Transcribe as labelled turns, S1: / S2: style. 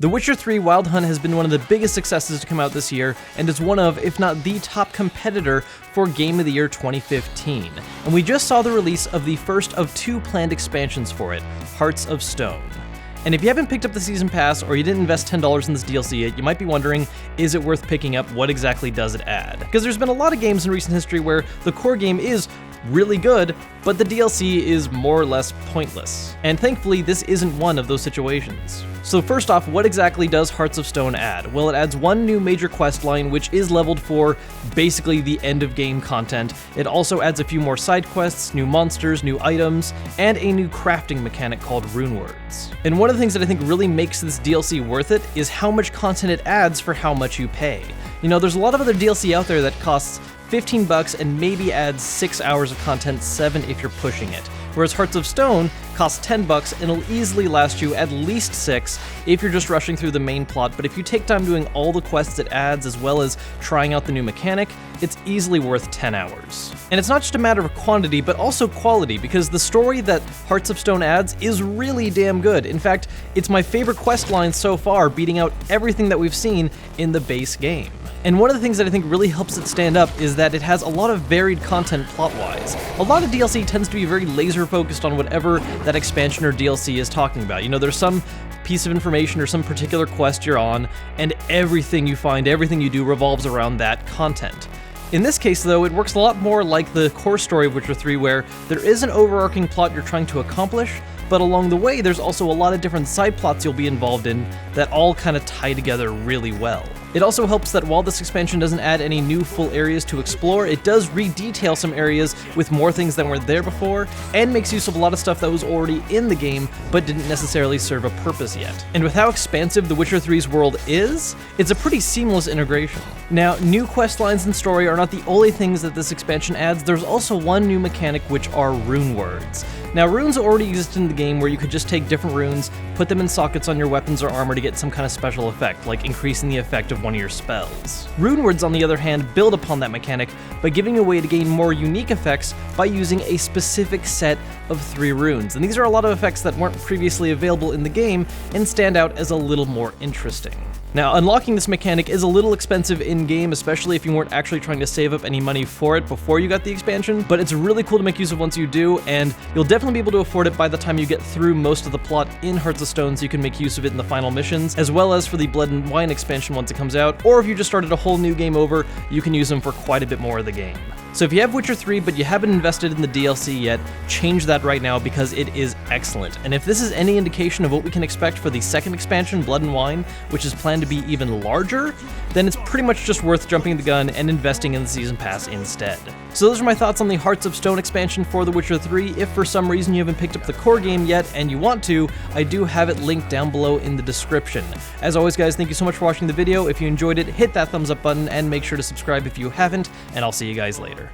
S1: The Witcher 3 Wild Hunt has been one of the biggest successes to come out this year, and is one of, if not the top competitor for Game of the Year 2015. And we just saw the release of the first of 2 planned expansions for it, Hearts of Stone. And if you haven't picked up the Season Pass, or you didn't invest $10 in this DLC yet, you might be wondering, is it worth picking up? What exactly does it add? Because there's been a lot of games in recent history where the core game is really good, but the DLC is more or less pointless. And thankfully, this isn't one of those situations. So first off, what exactly does Hearts of Stone add? Well, it adds one new major quest line, which is leveled for basically the end of game content. It also adds a few more side quests, new monsters, new items, and a new crafting mechanic called Rune Words. And one of the things that I think really makes this DLC worth it is how much content it adds for how much you pay. You know, there's a lot of other DLC out there that costs $15 and maybe adds 6 hours of content, 7 if you're pushing it. Whereas Hearts of Stone costs $10 and it'll easily last you at least 6 if you're just rushing through the main plot, but if you take time doing all the quests it adds as well as trying out the new mechanic, it's easily worth 10 hours. And it's not just a matter of quantity, but also quality, because the story that Hearts of Stone adds is really damn good. In fact, it's my favorite quest line so far, beating out everything that we've seen in the base game. And one of the things that I think really helps it stand up is that it has a lot of varied content plot-wise. A lot of DLC tends to be very laser-focused on whatever that expansion or DLC is talking about. You know, there's some piece of information or some particular quest you're on, and everything you find, everything you do revolves around that content. In this case, though, it works a lot more like the core story of Witcher 3, where there is an overarching plot you're trying to accomplish, but along the way, there's also a lot of different side plots you'll be involved in that all kind of tie together really well. It also helps that while this expansion doesn't add any new full areas to explore, it does re-detail some areas with more things that weren't there before, and makes use of a lot of stuff that was already in the game, but didn't necessarily serve a purpose yet. And with how expansive The Witcher 3's world is, it's a pretty seamless integration. Now, new quest lines and story are not the only things that this expansion adds. There's also one new mechanic, which are Rune Words. Now, runes already exist in the game where you could just take different runes, put them in sockets on your weapons or armor to get some kind of special effect, like increasing the effect of one of your spells. Rune Words, on the other hand, build upon that mechanic by giving you a way to gain more unique effects by using a specific set of 3 runes. And these are a lot of effects that weren't previously available in the game and stand out as a little more interesting. Now, unlocking this mechanic is a little expensive in-game, especially if you weren't actually trying to save up any money for it before you got the expansion, but it's really cool to make use of once you do, and you'll definitely be able to afford it by the time you get through most of the plot in Hearts of Stone, so you can make use of it in the final missions, as well as for the Blood and Wine expansion once it comes out, or if you just started a whole new game over, you can use them for quite a bit more of the game. So if you have Witcher 3 but you haven't invested in the DLC yet, change that right now because it is excellent. And if this is any indication of what we can expect for the second expansion, Blood and Wine, which is planned to be even larger, then it's pretty much just worth jumping the gun and investing in the Season Pass instead. So those are my thoughts on the Hearts of Stone expansion for The Witcher 3. If for some reason you haven't picked up the core game yet and you want to, I do have it linked down below in the description. As always, guys, thank you so much for watching the video. If you enjoyed it, hit that thumbs up button and make sure to subscribe if you haven't, and I'll see you guys later.